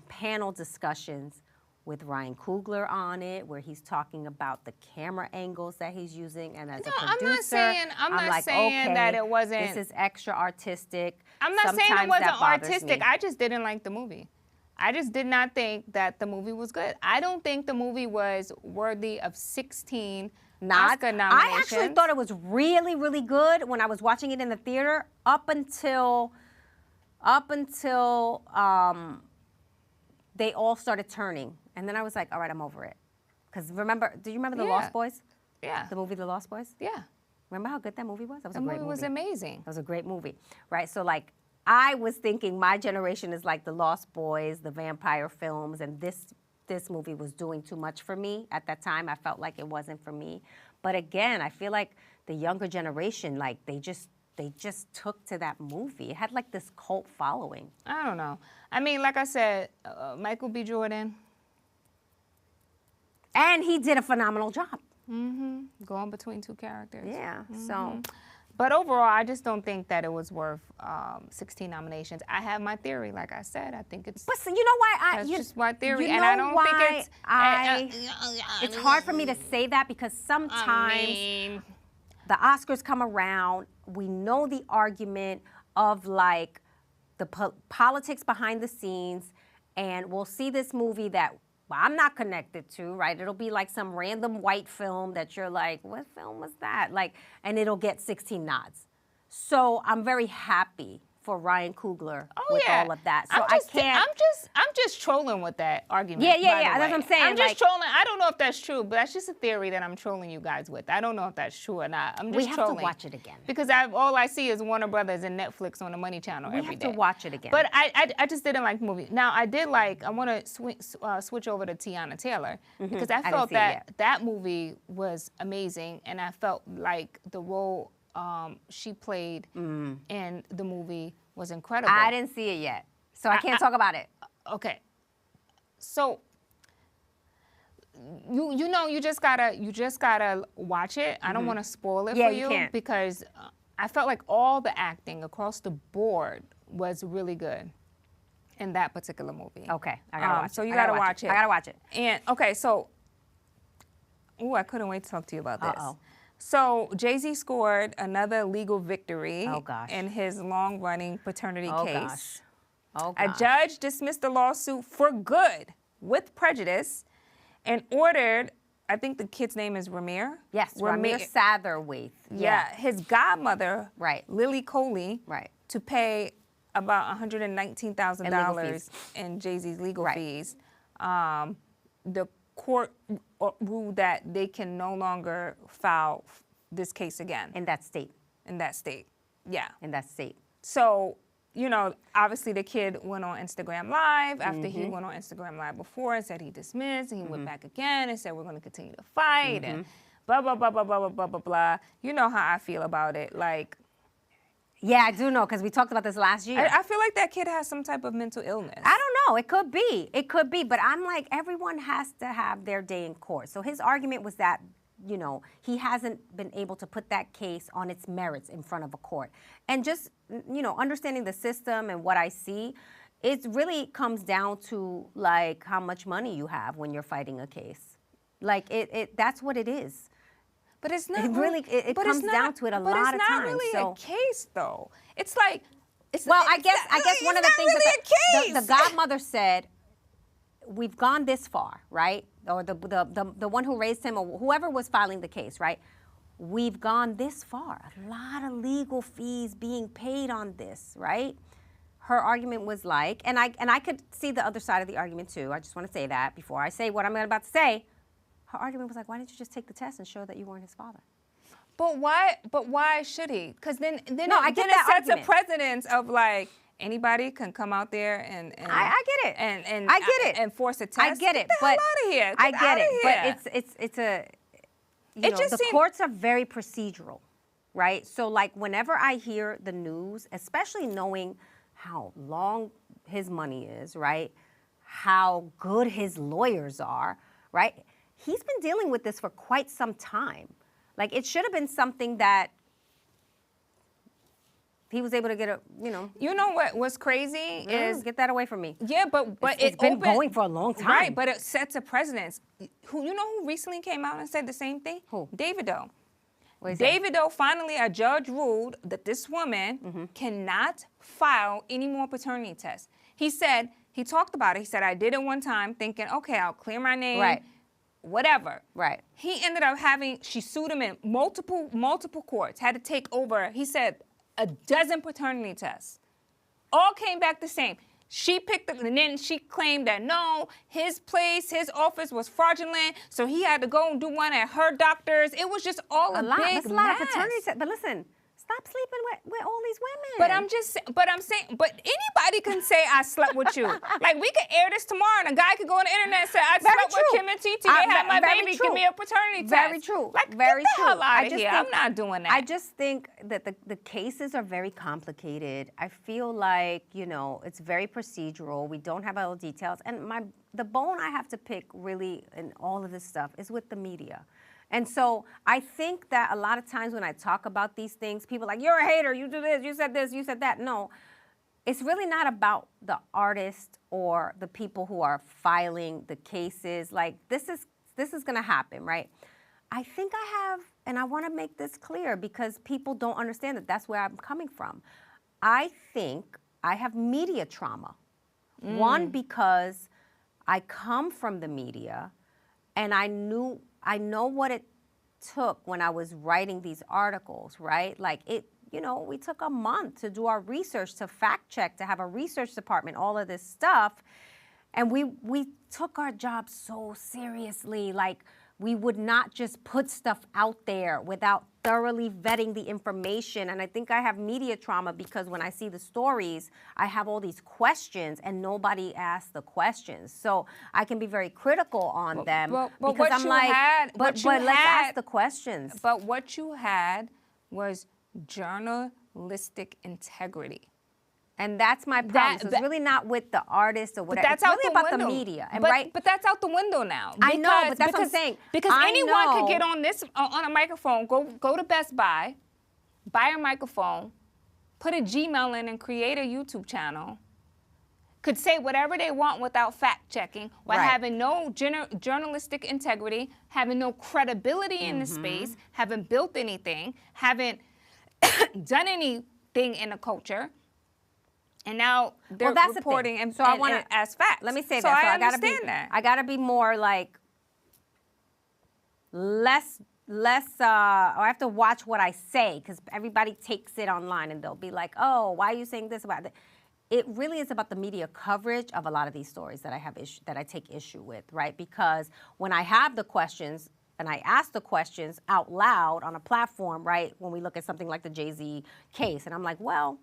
panel discussions with Ryan Coogler on it, where he's talking about the camera angles that he's using, and as a producer, I'm not like, saying okay, that it wasn't. This is extra artistic. I'm not saying it Sometimes wasn't that bothers artistic. me. I just didn't like the movie. I just did not think that the movie was good. I don't think the movie was worthy of 16 Oscar nominations. I actually thought it was really, really good when I was watching it in the theater up until they all started turning. And then I was like, all right, I'm over it. Because do you remember The Lost Boys? Yeah. The movie The Lost Boys? Yeah. Remember how good that movie was? That was a The great movie was amazing. That was a great movie, right? So like, I was thinking my generation is like The Lost Boys, the vampire films, and this movie was doing too much for me. At that time, I felt like it wasn't for me. But again, I feel like the younger generation, like they just took to that movie. It had like this cult following. I don't know. I mean, like I said, Michael B. Jordan. And he did a phenomenal job. Mm-hmm. Going between two characters. Yeah, mm-hmm. So. But overall, I just don't think that it was worth 16 nominations. I have my theory, like I said. I think it's. But so, you know why? That's just my theory, you and know I don't why think it's hard for me to say that because sometimes the Oscars come around. We know the argument of like the politics behind the scenes, and we'll see this movie that I'm not connected to, right? It'll be like some random white film that you're like, what film was that? Like, and it'll get 16 nods. So I'm very happy for Ryan Coogler with all of that. So I can't. I'm just trolling with that argument. Yeah. by the That's way. what I'm saying. I'm just like, trolling. I don't know if that's true, but that's just a theory that I'm trolling you guys with. I don't know if that's true or not. I'm just we have trolling. to watch it again. Because all I see is Warner Brothers and Netflix on the Money Channel every day. We have to watch it again. But I just didn't like the movie. Now I want to switch over to Tiana Taylor because I felt that movie was amazing, and I felt like the role she played in the movie was incredible. I didn't see it yet, so I can't talk about it. Okay. So you just gotta watch it. I don't want to spoil it for you can't. because I felt like all the acting across the board was really good in that particular movie. Okay, I gotta watch it. So you gotta watch it. I gotta watch it. And okay, so I couldn't wait to talk to you about this. Uh-oh. So Jay-Z scored another legal victory in his long-running paternity case. Oh, A gosh. judge dismissed the lawsuit for good with prejudice and ordered, I think the kid's name is Ramir? Yes, Ramir Satherwaite. Yeah, his godmother, Right. Lily Coley, Right. to pay about $119,000 fees. in Jay-Z's legal fees. The court ruled that they can no longer file this case again. In that state. In that state, yeah. In that state. So, obviously the kid went on Instagram Live after he went on Instagram Live before and said he dismissed, and he went back again and said we're going to continue to fight and blah, blah, blah, blah, blah, blah, blah, blah, blah. You know how I feel about it. Like, yeah, I do know because we talked about this last year. I feel like that kid has some type of mental illness. I don't know. It could be. It could be. But I'm like, everyone has to have their day in court. So his argument was that, he hasn't been able to put that case on its merits in front of a court. And just, understanding the system and what I see, it really comes down to, like, how much money you have when you're fighting a case. Like, that's what it is. But it's not It really, it comes down to it a lot of times. But it's not really a case, though. It's like, I guess one of the things really that the godmother said, we've gone this far, right? Or the one who raised him, or whoever was filing the case, right? We've gone this far. A lot of legal fees being paid on this, right? Her argument was like, and I could see the other side of the argument too. I just want to say that before I say what I'm about to say. Her argument was like, why didn't you just take the test and show that you weren't his father? But why should he? Because then it sets a precedence of like anybody can come out there and I get it. And I get it. And force a test. I get it. Get the hell out of here. I get it. But the courts are very procedural, right? So like whenever I hear the news, especially knowing how long his money is, right? How good his lawyers are, right? He's been dealing with this for quite some time. Like, it should have been something that he was able to get You know what's crazy is... Get that away from me. Yeah, but it's been going for a long time. Right, but it sets a precedence. Who recently came out and said the same thing? Who? Davido. Davido, finally, a judge ruled that this woman cannot file any more paternity tests. He talked about it. He said, I did it one time thinking, okay, I'll clear my name. Right. Whatever. Right. He ended up she sued him in multiple courts, had to take over, he said, a dozen paternity tests. All came back the same. She picked up, and then she claimed that no, his office was fraudulent, so he had to go and do one at her doctor's. It was just all a big That's a lot of mess. paternity tests. But listen, stop sleeping with all these women. But anybody can say I slept with you. Like, we could air this tomorrow, and a guy could go on the internet and say, I slept with Kim and TT. They had my baby. Give me a paternity test. Very true. Like, very get the true. hell out of here. I'm not doing that. I just think that the cases are very complicated. I feel like, it's very procedural. We don't have all the details. And the bone I have to pick really in all of this stuff is with the media. And so I think that a lot of times when I talk about these things, people are like, you're a hater, you do this, you said that. No, it's really not about the artist or the people who are filing the cases. Like, this is going to happen, right? I think I have, and I want to make this clear because people don't understand that that's where I'm coming from. I think I have media trauma One, because I come from the media, and I know what it took when I was writing these articles, right? Like we took a month to do our research, to fact check, to have a research department, all of this stuff. And we took our job so seriously. Like, we would not just put stuff out there without thoroughly vetting the information. And I think I have media trauma because when I see the stories, I have all these questions and nobody asks the questions. So I can be very critical on them because I'm like, but let's ask the questions. But what you had was journalistic integrity. And that's my problem. So it's really not with the artist or whatever. That's it's really about the media. And but that's out the window now. I know, but that's what I'm saying. Because anyone could get on a microphone, go to Best Buy, buy a microphone, put a Gmail in and create a YouTube channel, could say whatever they want without fact checking, while having no journalistic integrity, having no credibility in the space, haven't built anything, haven't done anything in the culture. And now they're reporting and as facts. Let me say so that. So I understand that. I gotta be more like less. Or I have to watch what I say because everybody takes it online and they'll be like, "Oh, why are you saying this about that?" It really is about the media coverage of a lot of these stories that I take issue with, right? Because when I have the questions and I ask the questions out loud on a platform, right? When we look at something like the Jay-Z case, and I'm like, well,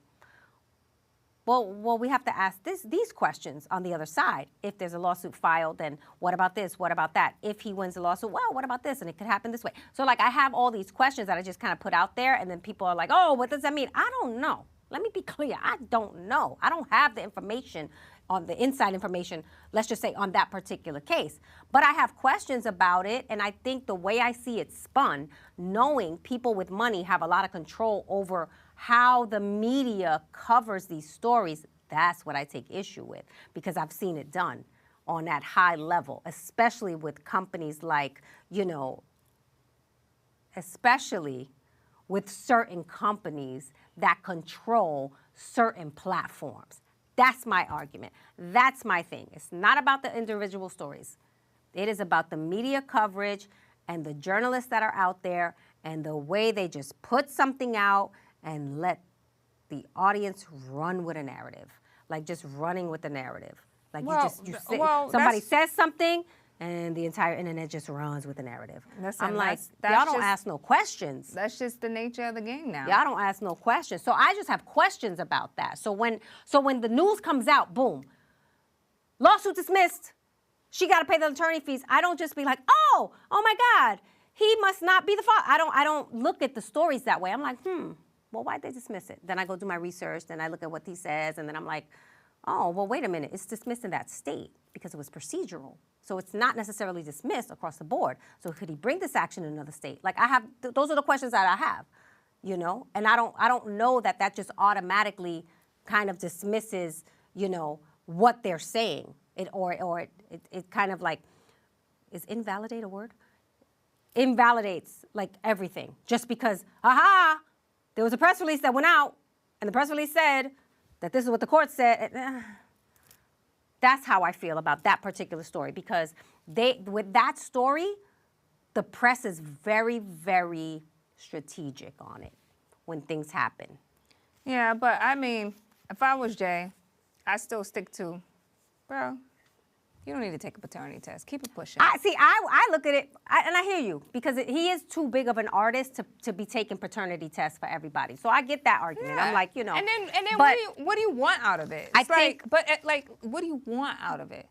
we have to ask these questions on the other side. If there's a lawsuit filed, then what about this? What about that? If he wins the lawsuit, well, what about this? And it could happen this way. So, like, I have all these questions that I just kind of put out there, and then people are like, oh, what does that mean? I don't know. Let me be clear. I don't know. I don't have the information on the inside information, let's just say, on that particular case. But I have questions about it, and I think the way I see it spun, knowing people with money have a lot of control over how the media covers these stories, that's what I take issue with, because I've seen it done on that high level, especially with companies like, especially with certain companies that control certain platforms. That's my argument. That's my thing. It's not about the individual stories. It is about the media coverage and the journalists that are out there and the way they just put something out and let the audience run with a narrative, like just running with the narrative. Like somebody says something and the entire internet just runs with the narrative. Listen, I'm like, y'all don't ask no questions. That's just the nature of the game now. Y'all don't ask no questions. So I just have questions about that. So when the news comes out, boom, lawsuit dismissed, she got to pay the attorney fees. I don't just be like, oh my God, he must not be the father. I don't look at the stories that way. I'm like, well, why'd they dismiss it? Then I go do my research, then I look at what he says, and then I'm like, oh, well, wait a minute. It's dismissed in that state because it was procedural. So it's not necessarily dismissed across the board. So could he bring this action in another state? Like those are the questions that I have, And I don't know that just automatically kind of dismisses, what they're saying. It kind of like, is invalidate a word? Invalidates like everything just because, there was a press release that went out and the press release said that this is what the court said. That's how I feel about that particular story because with that story, the press is very, very strategic on it when things happen. Yeah, but I mean, if I was Jay, I still stick to, bro, you don't need to take a paternity test. Keep it pushing. I look at it, and I hear you, because he is too big of an artist to be taking paternity tests for everybody. So I get that argument. Yeah. I'm like, And then what do you want out of it? What do you want out of it?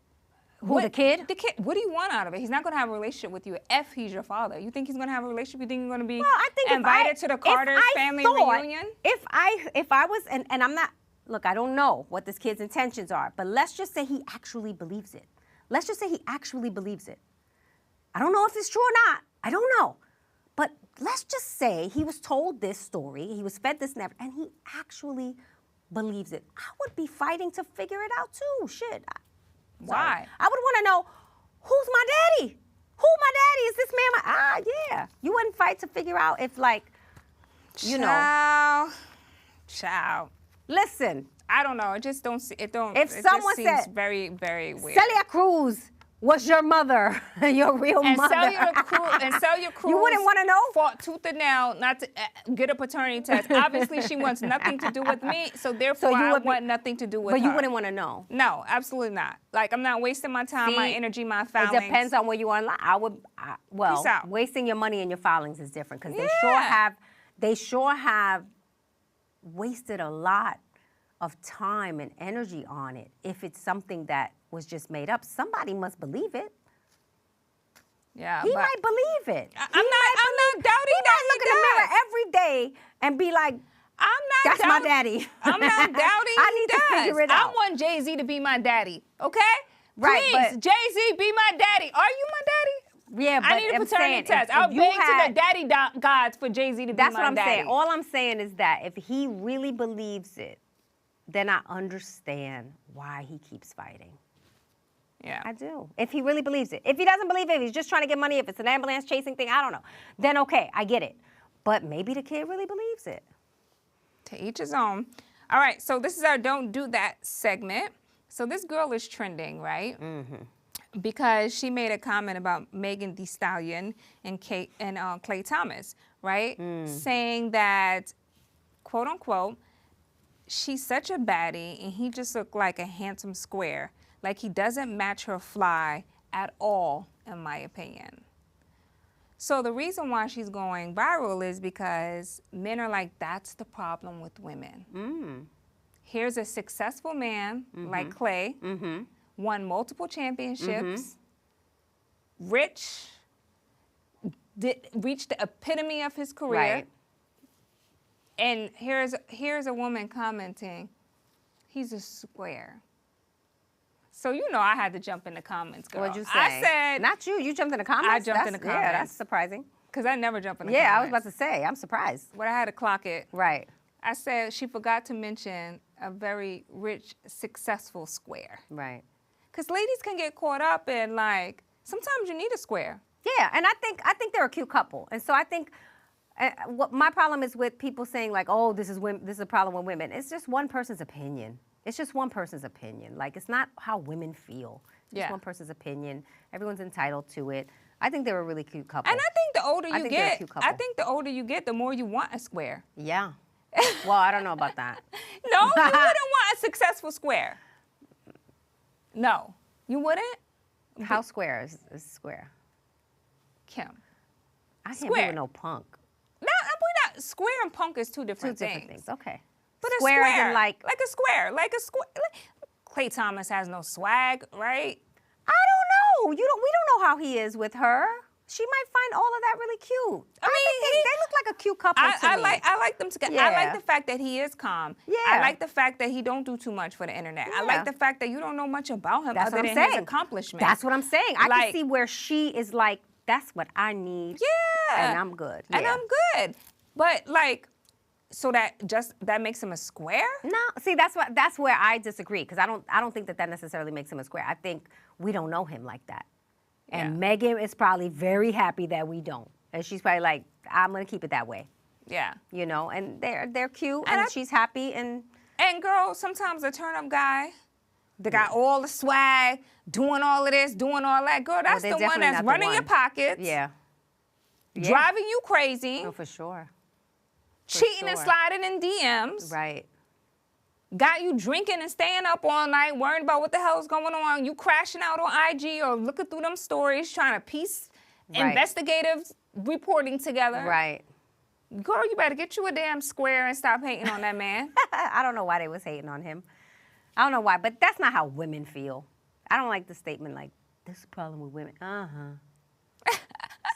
The kid? The kid. What do you want out of it? He's not going to have a relationship with you if he's your father. You think he's going to have a relationship? You think he's going to be invited to the Carter family reunion? If I was, and I'm not, look, I don't know what this kid's intentions are, but let's just say he actually believes it. Let's just say he actually believes it. I don't know if it's true or not. I don't know. But let's just say he was told this story, he was fed this narrative, and he actually believes it. I would be fighting to figure it out too. Shit. Why? I would want to know, who's my daddy? Who my daddy? Is this man yeah. You wouldn't fight to figure out if Ciao. Listen, I don't know. It just don't. It don't. If it someone just seems said, very, very weird. Celia Cruz was your mother, your real And mother. Celia Cruz You wouldn't want to know? fought tooth and nail not to get a paternity test. Obviously, she wants nothing to do with me, so therefore I want nothing to do with her. But you wouldn't want to know. No, absolutely not. Like, I'm not wasting my time, my energy, my filings. It depends on where you are in life. Peace out. Wasting your money and your filings is different because they sure have wasted a lot of time and energy on it. If it's something that was just made up, somebody must believe it. Yeah, He might believe it. I'm not doubting he that might look in the mirror every day and be like, I'm not that's my daddy. I'm not doubting I need to figure it out. I want Jay-Z to be my daddy, okay? Right, Please, but Jay-Z, be my daddy. Are you my daddy? yeah, but I need a I'm paternity saying, test. I'll beg to the daddy gods for Jay-Z to be my daddy. That's what I'm saying. All I'm saying is that if he really believes it, then I understand why he keeps fighting. Yeah. I do. If he really believes it. If he doesn't believe it, if he's just trying to get money, if it's an ambulance chasing thing, I don't know. Then okay, I get it. But maybe the kid really believes it. To each his own. All right, so this is our Don't Do That segment. So this girl is trending, right? Mm-hmm. Because she made a comment about Megan Thee Stallion and Clay Thomas, right? Saying that, quote unquote, she's such a baddie and he just looked like a handsome square. Like he doesn't match her fly at all, in my opinion. So the reason why she's going viral is because men are like, that's the problem with women. Here's a successful man like Clay, won multiple championships, rich, reached the epitome of his career. Right. And here's a woman commenting, he's a square. So you know I had to jump in the comments, girl. What'd you say? I said... Not you. You jumped in the comments? I jumped in the comments. Yeah, that's surprising. Because I never jump in the comments. comments. Yeah, I was about to say. I'm surprised. But I had to clock it. Right. I said she forgot to mention a very rich, successful square. Right. Because ladies can get caught up in, like, sometimes you need a square. Yeah, and I think they're a cute couple. And so I think... what my problem is with people saying like, oh, this is a problem with women. It's just one person's opinion. It's just one person's opinion. Like, it's not how women feel. It's just one person's opinion. Everyone's entitled to it. I think they're a really cute couple. And I think the older you they're a get, cute couple. I think the older you get, the more you want a square. Yeah. Well, I don't know about that. No, you wouldn't want a successful square. No, you wouldn't? How square is square? Kim. I can't Square. be with no punk. No, we're not. Square and punk is two different things. Okay. But square a as square, in like a square, like a square. Clay Thomas has no swag, right? I don't know. We don't know how he is with her. She might find all of that really cute. I mean, they look like a cute couple to me. I like them together. Yeah. I like the fact that he is calm. Yeah. I like the fact that he don't do too much for the internet. Yeah. I like the fact that you don't know much about him That's other what than I'm saying. his accomplishments. That's what I'm saying. I Like- can see where she is like, that's what I need. Yeah. And I'm good. And Yeah. I'm good. But like, so that makes him a square? No, see, that's where I disagree because I don't think that necessarily makes him a square. I think we don't know him like that, and Yeah. Megan is probably very happy that we don't, and she's probably like, I'm gonna keep it that way, Yeah. you know. And they're cute, And and she's happy, and And girl, sometimes a turn-up guy, that got all the swag, doing all of this, doing all that. Girl, that's they're the one definitely that's not the running your one. pockets, yeah, driving you crazy, no, for sure, cheating and sure. sliding in DMs, right. got you drinking and staying up all night, worrying about what the hell's going on. You crashing out on IG or looking through them stories, trying to piece Right. investigative reporting together. Right. Girl, you better get you a damn square and stop hating on that man. I don't know why they was hating on him. I don't know why, but that's not how women feel. I don't like the statement like, this is a problem with women.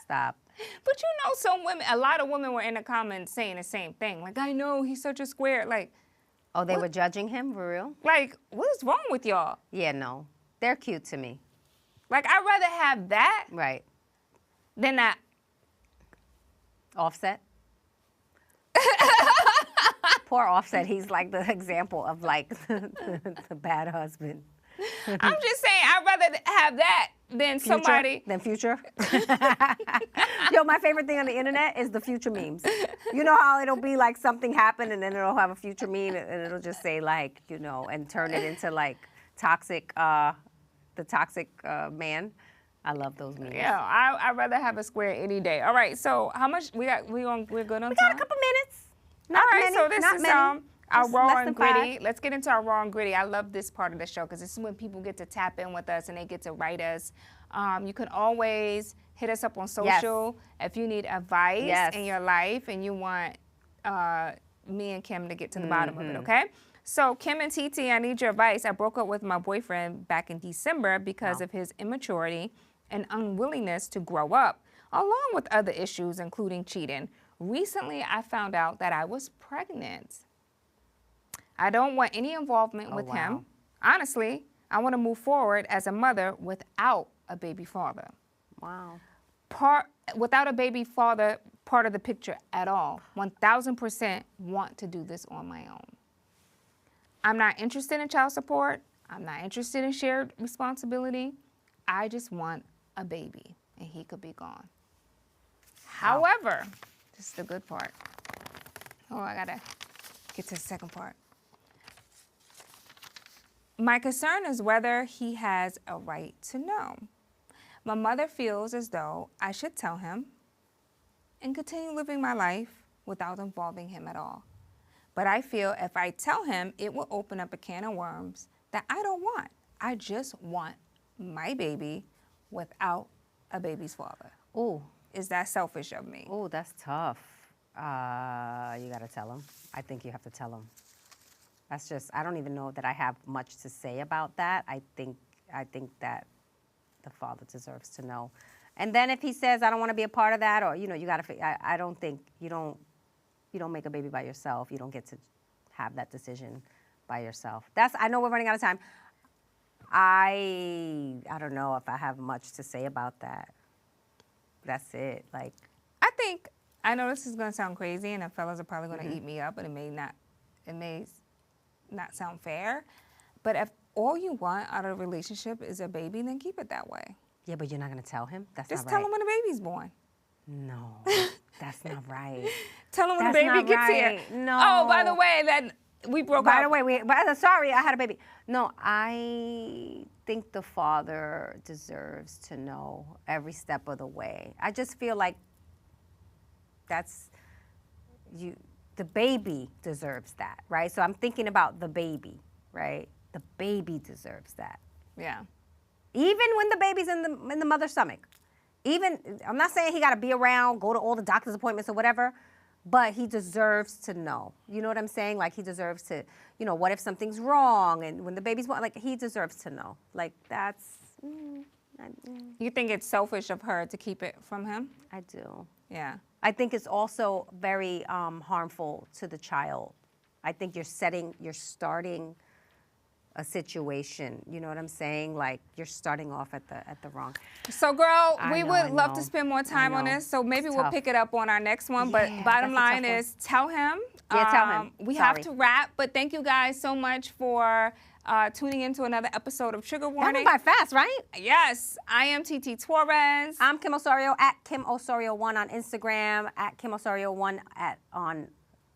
Stop. But you know, some women, a lot of women were in the comments saying the same thing. Like, I know he's such a square. Like, Oh, they were judging him for real? what is wrong with y'all? Yeah, no. They're cute to me. Like, I'd rather have that Right. than that. Offset? Poor Offset. He's like the example of like the bad husband. I'm just saying, I'd rather have that then Future, somebody. then future. Yo, my favorite thing on the internet is the future memes. You know how it'll be like something happened and then it'll have a future meme and it'll just say like, you know, and turn it into like toxic, the toxic man. I love those memes. Yeah, I'd rather have a square any day. All right, so how much we're good on We time? got a couple minutes. Not All right, many, so this not is many. our Just raw less and than gritty. 5. Let's get into our raw and gritty. I love this part of the show because this is when people get to tap in with us and they get to write us. You can always hit us up on social if you need advice in your life and you want me and Kim to get to the bottom of it, okay? So Kim and TT, I need your advice. I broke up with my boyfriend back in December because of his immaturity and unwillingness to grow up, along with other issues, including cheating. Recently, I found out that I was pregnant. I don't want any involvement with him. Honestly, I want to move forward as a mother without a baby father. Wow. Without a baby father part of the picture at all. 1000% want to do this on my own. I'm not interested in child support. I'm not interested in shared responsibility. I just want a baby, and he could be gone. However, this is the good part. Oh, I gotta get to the second part. My concern is whether he has a right to know. My mother feels as though I should tell him and continue living my life without involving him at all. But I feel if I tell him, it will open up a can of worms that I don't want. I just want my baby without a baby's father. Ooh. Is that selfish of me? Oh, that's tough. You got to tell him. I think you have to tell him. That's just, I don't even know that I have much to say about that. I think that the father deserves to know. And then if he says, I don't want to be a part of that, or, you know, you got to, I don't think, you don't make a baby by yourself. You don't get to have that decision by yourself. I know we're running out of time. I don't know if I have much to say about that. That's it. Like, I know this is going to sound crazy, and the fellas are probably going to eat me up, and it may not sound fair. But if all you want out of a relationship is a baby, then keep it that way. Yeah, but you're not going to tell him? That's Just not right. tell him when the baby's born. No, that's not right. Tell him when That's the baby not gets right. here. No. Oh, by the way, that we broke up. By the way, sorry, I had a baby. No, I think the father deserves to know every step of the way. I just feel like the baby deserves that, right? So I'm thinking about the baby, right? The baby deserves that. Yeah. Even when the baby's in the mother's stomach. I'm not saying he got to be around, go to all the doctor's appointments or whatever, but he deserves to know. You know what I'm saying? Like, he deserves to, you know, what if something's wrong? And when the baby's born, like, he deserves to know. Like, that's... You think it's selfish of her to keep it from him? I do. Yeah. I think it's also very harmful to the child. I think you're starting a situation. You know what I'm saying? Like, you're starting off at the wrong. So, girl, I would love to know. spend more time on this. So maybe we'll pick it up on our next one. But Yeah, bottom that's a line tough one. is, tell him. Yeah, tell him. We Sorry. have to wrap. But thank you guys so much for tuning into another episode of Trigger That Warning. went by fast, right? Yes, I am TT Torrez. I'm Kim Osorio, at Kim Osorio1 on Instagram, at Kim Osorio1 on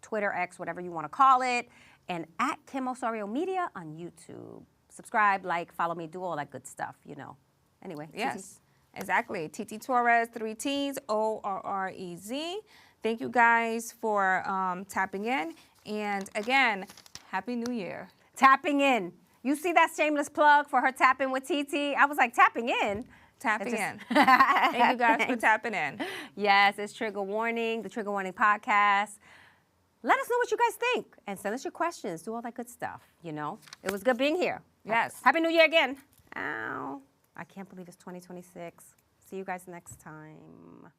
Twitter, X, whatever you want to call it, and at Kim Osorio Media on YouTube. Subscribe, like, follow me, do all that good stuff, you know. Anyway. Yes, exactly. TT Torrez, 3 T's, ORREZ. Thank you guys for tapping in. And again, Happy New Year. Tapping in. You see that shameless plug for her tapping with TT? I was like, tapping in? Tapping in. Thank you guys for tapping in. Yes, it's Trigger Warning, the Trigger Warning podcast. Let us know what you guys think and send us your questions. Do all that good stuff, you know? It was good being here. Yes. Happy New Year again. Ow. I can't believe it's 2026. See you guys next time.